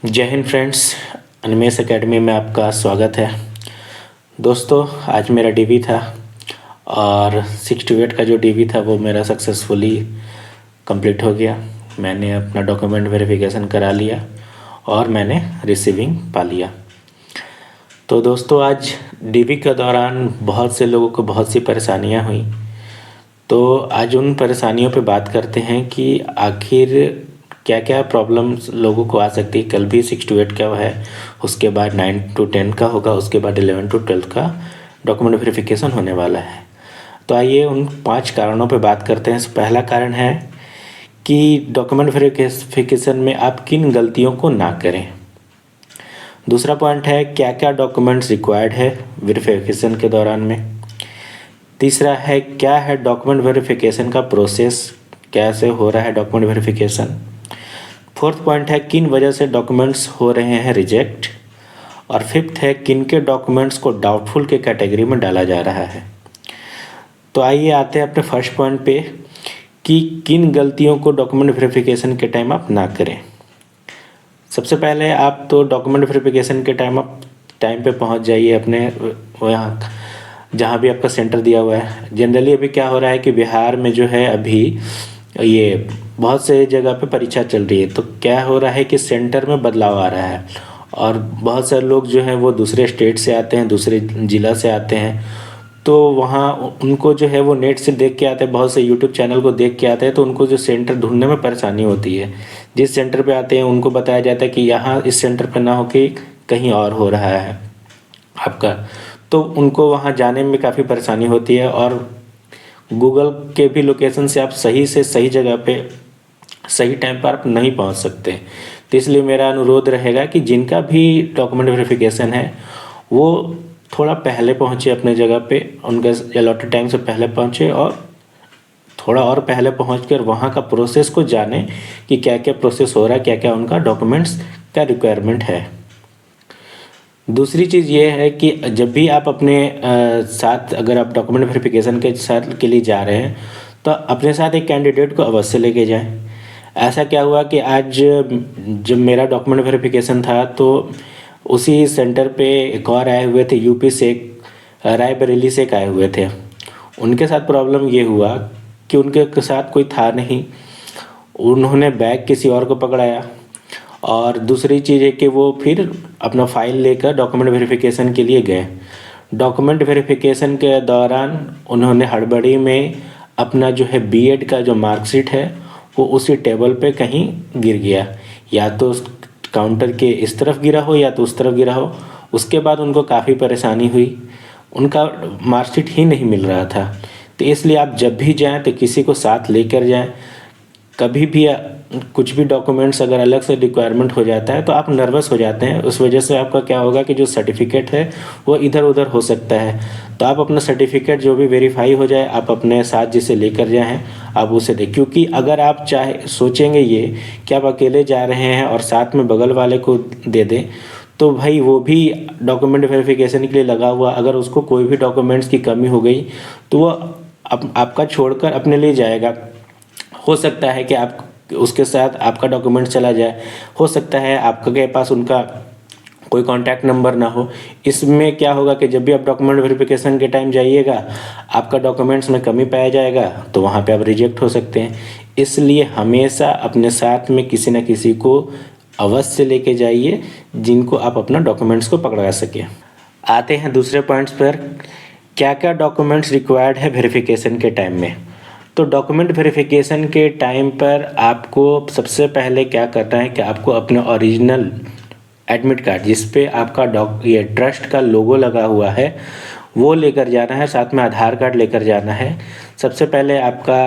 जय Hind friends, Animesh academy में आपका स्वागत है। दोस्तों, आज मेरा डीवी था और 68 का जो डीवी था वो मेरा सक्सेसफुली कंप्लीट हो गया। मैंने अपना डॉक्यूमेंट वेरिफिकेशन करा लिया और मैंने रिसीविंग पा लिया। तो दोस्तों, आज डीवी के दौरान बहुत से लोगों को बहुत सी परेशानियां हुई। तो आज उन परेशानियों पे बात करते हैं कि आखिर क्या क्या प्रॉब्लम्स लोगों को आ सकती है। कल भी 6 to 8 का है, उसके बाद 9 to 10 का होगा, उसके बाद 11 to 12 का डॉक्यूमेंट वेरिफिकेशन होने वाला है। तो आइए उन 5 कारणों पे बात करते हैं। पहला कारण है कि डॉक्यूमेंट वेरिफिकेशन में आप किन गलतियों को ना करें। दूसरा पॉइंट है क्या क्या डॉक्यूमेंट्स रिक्वायर्ड है वेरिफिकेशन के दौरान में। तीसरा है क्या है डॉक्यूमेंट वेरिफिकेशन का प्रोसेस, कैसे हो रहा है डॉक्यूमेंट वेरिफिकेशन। फोर्थ पॉइंट है किन वजह से डॉक्यूमेंट्स हो रहे हैं रिजेक्ट। और फिफ्थ है किन के डॉक्यूमेंट्स को डाउटफुल के कैटेगरी में डाला जा रहा है। तो आइए आते हैं अपने फर्स्ट पॉइंट पे कि किन गलतियों को डॉक्यूमेंट वेरिफिकेशन के टाइम आप ना करें। सबसे पहले आप तो डॉक्यूमेंट वेरिफिकेशन के टाइम आप टाइम पे पहुंच जाइए अपने यहाँ जहाँ भी आपका सेंटर दिया हुआ है। जनरली अभी क्या हो रहा है कि बिहार में जो है अभी ये बहुत से जगह पे परीक्षा चल रही है। तो क्या हो रहा है कि सेंटर में बदलाव आ रहा है और बहुत सारे लोग जो हैं वो दूसरे स्टेट से आते हैं, दूसरे ज़िला से आते हैं। तो वहाँ उनको जो है वो नेट से देख के आते हैं, बहुत से यूट्यूब चैनल को देख के आते हैं। तो उनको जो सेंटर ढूंढने में परेशानी होती है। जिस सेंटर पे आते हैं उनको बताया जाता है कि यहाँ इस सेंटर पे ना होके कहीं और हो रहा है आपका। तो उनको वहाँ जाने में काफ़ी परेशानी होती है और गूगल के भी लोकेशन से आप सही से सही जगह पे सही टाइम पर आप नहीं पहुंच सकते। तो इसलिए मेरा अनुरोध रहेगा कि जिनका भी डॉक्यूमेंट वेरिफिकेशन है वो थोड़ा पहले पहुंचे अपने जगह पे, उनके अलॉटेड टाइम से पहले पहुंचे और थोड़ा और पहले पहुंचकर वहां का प्रोसेस को जाने कि क्या क्या प्रोसेस हो रहा है, क्या क्या उनका डॉक्यूमेंट्स का रिक्वायरमेंट है। दूसरी चीज़ ये है कि जब भी आप अपने साथ अगर आप डॉक्यूमेंट वेरिफिकेशन के साथ के लिए जा रहे हैं तो अपने साथ एक कैंडिडेट को अवश्य लेके जाएं। ऐसा क्या हुआ कि आज जब मेरा डॉक्यूमेंट वेरिफिकेशन था तो उसी सेंटर पे एक और आए हुए थे, यूपी से रायबरेली से एक आए हुए थे। उनके साथ प्रॉब्लम ये हुआ कि उनके साथ कोई था नहीं, उन्होंने बैग किसी और को पकड़ाया। और दूसरी चीज़ है कि वो फिर अपना फाइल लेकर डॉक्यूमेंट वेरिफिकेशन के लिए गए। डॉक्यूमेंट वेरिफिकेशन के दौरान उन्होंने हड़बड़ी में अपना जो है बीएड का जो मार्कशीट है वो उसी टेबल पे कहीं गिर गया, या तो उस काउंटर के इस तरफ गिरा हो या तो उस तरफ गिरा हो। उसके बाद उनको काफ़ी परेशानी हुई, उनका मार्कशीट ही नहीं मिल रहा था। तो इसलिए आप जब भी जाएं तो किसी को साथ लेकर जाएं। कभी भी कुछ भी डॉक्यूमेंट्स अगर अलग से रिक्वायरमेंट हो जाता है तो आप नर्वस हो जाते हैं, उस वजह से आपका क्या होगा कि जो सर्टिफिकेट है वो इधर उधर हो सकता है। तो आप अपना सर्टिफिकेट जो भी वेरीफाई हो जाए आप अपने साथ जिसे लेकर जाएं आप उसे दें। क्योंकि अगर आप चाहे सोचेंगे ये कि आप अकेले जा रहे हैं और साथ में बगल वाले को दे दें तो भाई वो भी डॉक्यूमेंट वेरिफिकेशन के लिए लगा हुआ, अगर उसको कोई भी डॉक्यूमेंट्स की कमी हो गई तो वो आपका छोड़कर अपने लिए जाएगा। हो सकता है कि आप उसके साथ आपका डॉक्यूमेंट चला जाए, हो सकता है आपके पास उनका कोई कांटेक्ट नंबर ना हो। इसमें क्या होगा कि जब भी आप डॉक्यूमेंट वेरिफिकेशन के टाइम जाइएगा आपका डॉक्यूमेंट्स में कमी पाया जाएगा तो वहाँ पे आप रिजेक्ट हो सकते हैं। इसलिए हमेशा अपने साथ में किसी न किसी को अवश्य लेके जाइए जिनको आप अपना डॉक्यूमेंट्स को पकड़ा सकें। आते हैं दूसरे पॉइंट्स पर, क्या क्या डॉक्यूमेंट्स रिक्वायर्ड है वेरिफिकेशन के टाइम में। तो डॉक्यूमेंट वेरिफिकेशन के टाइम पर आपको सबसे पहले क्या करना है कि आपको अपने ओरिजिनल एडमिट कार्ड जिस पे आपका ये ट्रस्ट का लोगो लगा हुआ है वो लेकर जाना है, साथ में आधार कार्ड लेकर जाना है। सबसे पहले आपका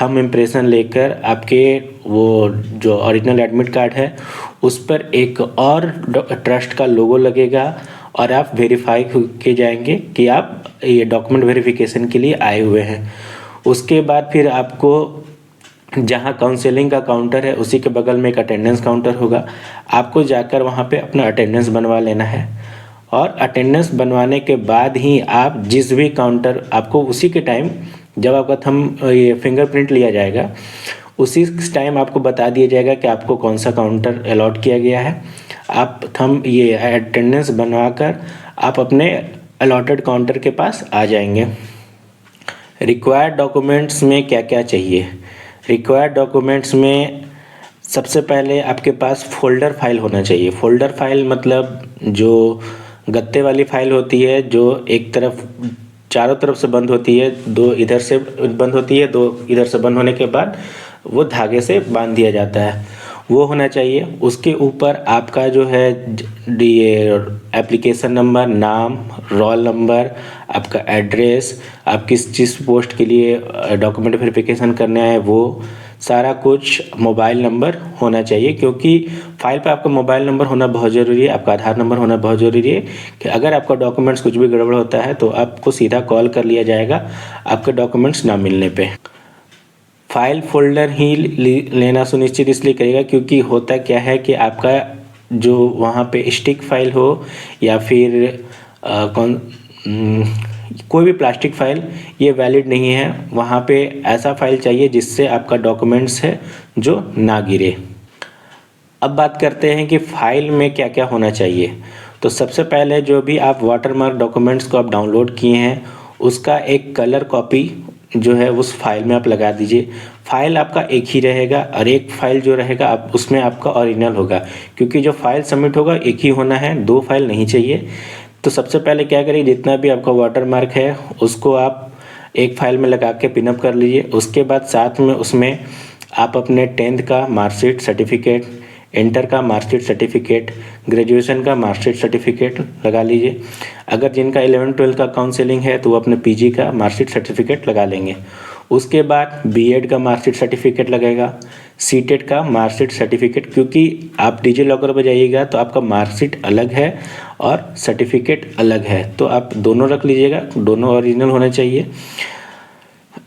थंब इम्प्रेशन लेकर आपके वो जो ओरिजिनल एडमिट कार्ड है उस पर एक और ट्रस्ट का लोगो लगेगा और आप वेरीफाई के जाएंगे कि आप ये डॉक्यूमेंट वेरिफिकेशन के लिए आए हुए हैं। उसके बाद फिर आपको जहाँ काउंसलिंग का काउंटर है उसी के बगल में एक अटेंडेंस काउंटर होगा, आपको जाकर वहाँ पे अपना अटेंडेंस बनवा लेना है। और अटेंडेंस बनवाने के बाद ही आप जिस भी काउंटर आपको उसी के टाइम जब आपका थंब ये फिंगरप्रिंट लिया जाएगा उसी टाइम आपको बता दिया जाएगा कि आपको कौन सा काउंटर अलॉट किया गया है। आप ये अटेंडेंस बनवाकर आप अपने अलॉटेड काउंटर के पास आ जाएंगे। रिक्वायर्ड डॉक्यूमेंट्स में क्या क्या चाहिए? रिक्वायर्ड डॉक्यूमेंट्स में सबसे पहले आपके पास फ़ोल्डर फाइल होना चाहिए। फ़ोल्डर फाइल मतलब जो गत्ते वाली फाइल होती है, जो एक तरफ चारों तरफ से बंद होती है, दो इधर से बंद होती है, दो इधर से बंद होने के बाद वो धागे से बांध दिया जाता है, वो होना चाहिए। उसके ऊपर आपका जो है ये एप्लीकेशन नंबर, नाम, रोल नंबर, आपका एड्रेस, आप किस पोस्ट के लिए डॉक्यूमेंट वेरिफिकेशन करने आए, वो सारा कुछ, मोबाइल नंबर होना चाहिए, क्योंकि फाइल पे आपका मोबाइल नंबर होना बहुत ज़रूरी है, आपका आधार नंबर होना बहुत ज़रूरी है कि अगर आपका डॉक्यूमेंट्स कुछ भी गड़बड़ होता है तो आपको सीधा कॉल कर लिया जाएगा आपके डॉक्यूमेंट्स ना मिलने पे। फाइल फोल्डर ही लेना सुनिश्चित इसलिए करेगा क्योंकि होता क्या है कि आपका जो वहाँ पे स्टिक फाइल हो या फिर कोई भी प्लास्टिक फाइल, ये वैलिड नहीं है। वहाँ पे ऐसा फाइल चाहिए जिससे आपका डॉक्यूमेंट्स है जो ना गिरे। अब बात करते हैं कि फ़ाइल में क्या क्या होना चाहिए। तो सबसे पहले जो भी आप वाटरमार्क डॉक्यूमेंट्स को आप डाउनलोड किए हैं उसका एक कलर कॉपी जो है उस फाइल में आप लगा दीजिए। फाइल आपका एक ही रहेगा और एक फाइल जो रहेगा आप उसमें आपका ओरिजिनल होगा, क्योंकि जो फाइल सबमिट होगा एक ही होना है, दो फाइल नहीं चाहिए। तो सबसे पहले क्या करिए, जितना भी आपका वाटरमार्क है उसको आप एक फाइल में लगा के पिनअप कर लीजिए। उसके बाद साथ में उसमें आप अपने 10th का मार्कशीट सर्टिफिकेट, इंटर का मार्कशीट सर्टिफिकेट, ग्रेजुएशन का मार्कशीट सर्टिफिकेट लगा लीजिए। अगर जिनका 11-12 का काउंसलिंग है तो वो अपने पीजी का मार्कशीट सर्टिफिकेट लगा लेंगे। उसके बाद बीएड का मार्कशीट सर्टिफिकेट लगेगा, सीटेट का मार्कशीट सर्टिफिकेट, क्योंकि आप डिजी लॉकर पर जाइएगा तो आपका मार्कशीट अलग है और सर्टिफिकेट अलग है, तो आप दोनों रख लीजिएगा, दोनों ओरिजिनल होने चाहिए।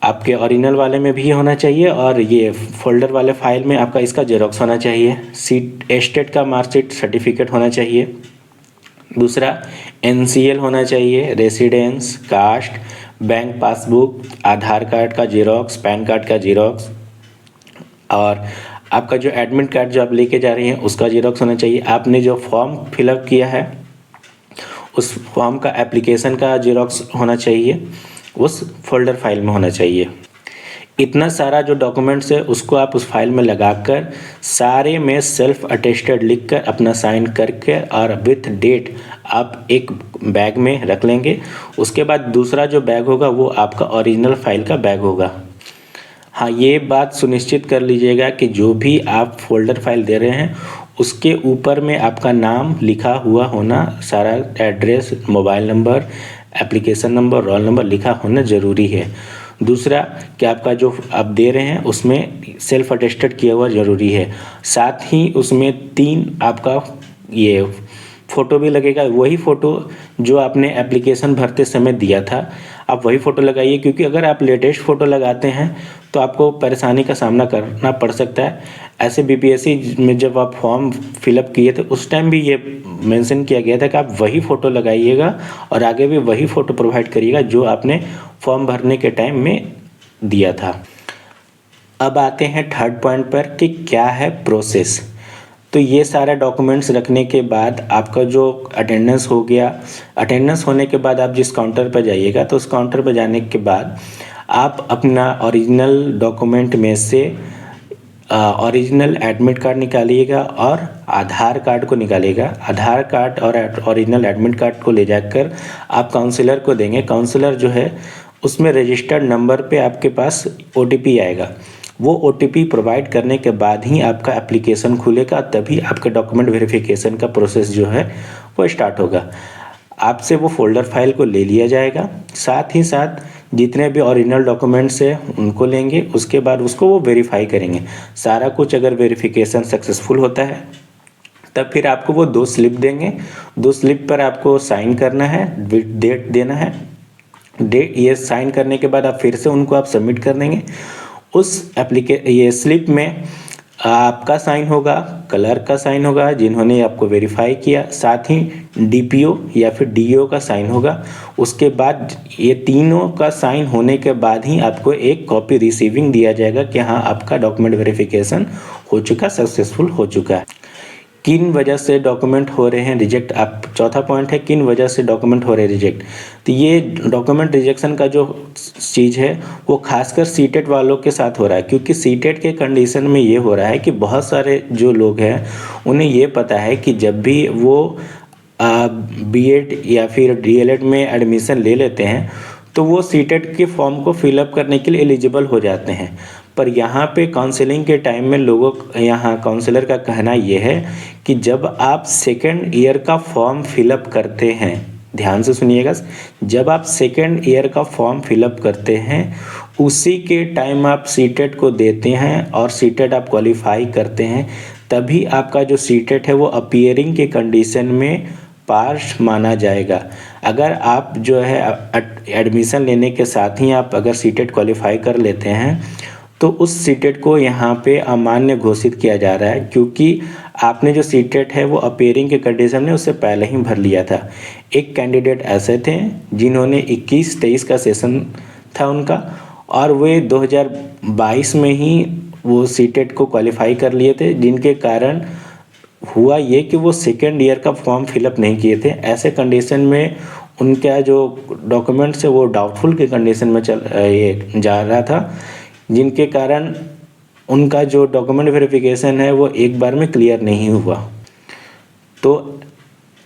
आपके ओरिजिनल वाले में भी होना चाहिए और ये फोल्डर वाले फाइल में आपका इसका जेरोक्स होना चाहिए। स्टेट का मार्कशीट सर्टिफिकेट होना चाहिए। दूसरा एनसीएल होना चाहिए, रेसिडेंस, कास्ट, बैंक पासबुक, आधार कार्ड का जेरोक्स, पैन कार्ड का जेरोक्स और आपका जो एडमिट कार्ड जो आप लेके जा रहे हैं उसका जेरोक्स होना चाहिए। आपने जो फॉर्म फिलअप किया है उस फॉर्म का एप्लीकेशन का जेरोक्स होना चाहिए, उस फोल्डर फाइल में होना चाहिए। इतना सारा जो डॉक्यूमेंट्स है उसको आप उस फाइल में लगाकर सारे में सेल्फ अटेस्टेड लिखकर अपना साइन करके और विथ डेट आप एक बैग में रख लेंगे। उसके बाद दूसरा जो बैग होगा वो आपका ओरिजिनल फाइल का बैग होगा। हाँ, ये बात सुनिश्चित कर लीजिएगा कि जो भी आप फोल्डर फाइल दे रहे हैं उसके ऊपर में आपका नाम लिखा हुआ होना, सारा address, mobile number, application number, roll number लिखा होना ज़रूरी है। दूसरा कि आपका जो आप दे रहे हैं उसमें सेल्फ अटेस्टेड किया हुआ ज़रूरी है। साथ ही उसमें 3 आपका ये फ़ोटो भी लगेगा, वही फ़ोटो जो आपने एप्लीकेशन भरते समय दिया था आप वही फ़ोटो लगाइए, क्योंकि अगर आप लेटेस्ट फ़ोटो लगाते हैं तो आपको परेशानी का सामना करना पड़ सकता है। ऐसे बीपीएससी में जब आप फॉर्म फिलअप किए थे उस टाइम भी ये मेंशन किया गया था कि आप वही फ़ोटो लगाइएगा और आगे भी वही फ़ोटो प्रोवाइड करिएगा जो आपने फॉर्म भरने के टाइम में दिया था। अब आते हैं थर्ड पॉइंट पर कि क्या है प्रोसेस। तो ये सारे डॉक्यूमेंट्स रखने के बाद आपका जो अटेंडेंस हो गया, अटेंडेंस होने के बाद आप जिस काउंटर पर जाइएगा तो उस काउंटर पर जाने के बाद आप अपना ओरिजिनल डॉक्यूमेंट में से ओरिजिनल एडमिट कार्ड निकालिएगा और आधार कार्ड को निकालिएगा। आधार कार्ड और ओरिजिनल एडमिट कार्ड को ले जाकर आप काउंसलर को देंगे। काउंसलर जो है उसमें रजिस्टर्ड नंबर पे आपके पास ओटीपी आएगा। वो ओटीपी प्रोवाइड करने के बाद ही आपका एप्लीकेशन खुलेगा, तभी आपके डॉक्यूमेंट वेरिफिकेशन का प्रोसेस जो है वो स्टार्ट होगा। आपसे वो फोल्डर फाइल को ले लिया जाएगा, साथ ही साथ जितने भी ओरिजिनल डॉक्यूमेंट्स हैं उनको लेंगे। उसके बाद उसको वो वेरीफाई करेंगे। सारा कुछ अगर वेरिफिकेशन सक्सेसफुल होता है तब फिर आपको वो 2 स्लिप देंगे। 2 स्लिप पर आपको साइन करना है, डेट देना है। डेट ये साइन करने के बाद आप फिर से उनको आप सबमिट कर देंगे। उस ये स्लिप में आपका साइन होगा, क्लर्क का साइन होगा जिन्होंने आपको वेरीफाई किया, साथ ही डीपीओ या फिर डीओ का साइन होगा। उसके बाद ये तीनों का साइन होने के बाद ही आपको एक कॉपी रिसीविंग दिया जाएगा कि हाँ आपका डॉक्यूमेंट वेरिफिकेशन हो चुका, सक्सेसफुल हो चुका है। किन वजह से डॉक्यूमेंट हो रहे हैं रिजेक्ट। आप चौथा पॉइंट है किन वजह से डॉक्यूमेंट हो रहे हैं रिजेक्ट। तो ये डॉक्यूमेंट रिजेक्शन का जो चीज़ है वो खासकर सीटेट वालों के साथ हो रहा है, क्योंकि सीटेट के कंडीशन में ये हो रहा है कि बहुत सारे जो लोग हैं उन्हें ये पता है कि जब भी वो बीएड या फिर डीएलएड में एडमिशन ले लेते हैं तो वो सीटेट के फॉर्म को फिलअप करने के लिए एलिजिबल हो जाते हैं। पर यहाँ पे काउंसलिंग के टाइम में यहाँ काउंसलर का कहना ये है कि जब आप सेकेंड ईयर का फॉर्म फिलअप करते हैं, ध्यान से सुनिएगा, जब आप सेकेंड ईयर का फॉर्म फिलअप करते हैं उसी के टाइम आप सीटेट को देते हैं और सीटेट आप क्वालिफाई करते हैं, तभी आपका जो सीटेट है वो अपीयरिंग के कंडीशन में पास माना जाएगा। अगर आप जो है एडमिशन लेने के साथ ही आप अगर सीटेट क्वालिफाई कर लेते हैं तो उस सीटेट को यहाँ पे अमान्य घोषित किया जा रहा है, क्योंकि आपने जो सीटेट है वो अपीयरिंग के कंडीशन में उससे पहले ही भर लिया था। एक कैंडिडेट ऐसे थे जिन्होंने 21-23 का सेशन था उनका, और वे 2022 में ही वो सीटेट को क्वालिफाई कर लिए थे, जिनके कारण हुआ ये कि वो सेकेंड ईयर का फॉर्म फिलअप नहीं किए थे। ऐसे कंडीशन में उनका जो डॉक्यूमेंट्स है वो डाउटफुल के कंडीशन में ये जा रहा था, जिनके कारण उनका जो डॉक्यूमेंट वेरिफिकेशन है वो एक बार में क्लियर नहीं हुआ। तो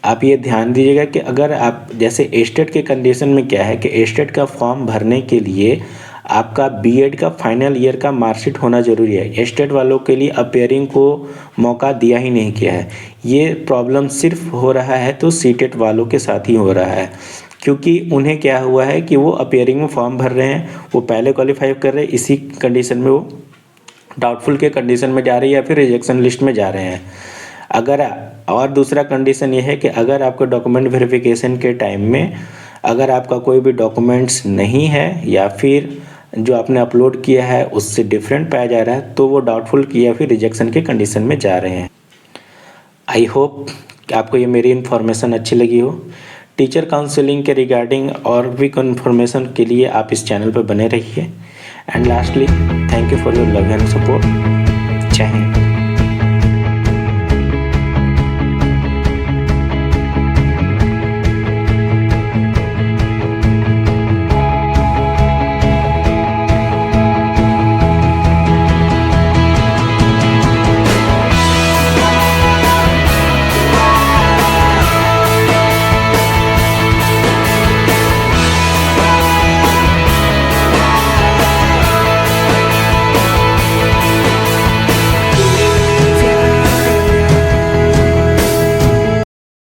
आप ये ध्यान दीजिएगा कि अगर आप जैसे एस्टेट के कंडीशन में क्या है कि एस्टेट का फॉर्म भरने के लिए आपका बीएड का फाइनल ईयर का मार्कशीट होना ज़रूरी है। एस्टेट वालों के लिए अपीयरिंग को मौका दिया ही नहीं गया है। ये प्रॉब्लम सिर्फ हो रहा है तो सीटेट वालों के साथ ही हो रहा है, क्योंकि उन्हें क्या हुआ है कि वो अपीयरिंग में फॉर्म भर रहे हैं, वो पहले क्वालिफाई कर रहे हैं, इसी कंडीशन में वो डाउटफुल के कंडीशन में जा रहे हैं या फिर रिजेक्शन लिस्ट में जा रहे हैं। अगर और दूसरा कंडीशन ये है कि अगर आपको डॉक्यूमेंट वेरिफिकेशन के टाइम में अगर आपका कोई भी डॉक्यूमेंट्स नहीं है या फिर जो आपने अपलोड किया है उससे डिफरेंट पाया जा रहा है तो वो डाउटफुल की या फिर रिजेक्शन के कंडीशन में जा रहे हैं। आई होप कि आपको ये मेरी इन्फॉर्मेशन अच्छी लगी हो। टीचर काउंसलिंग के रिगार्डिंग और भी इन्फॉर्मेशन के लिए आप इस चैनल पर बने रहिए। And lastly thank you for your love and support. जय हिंद।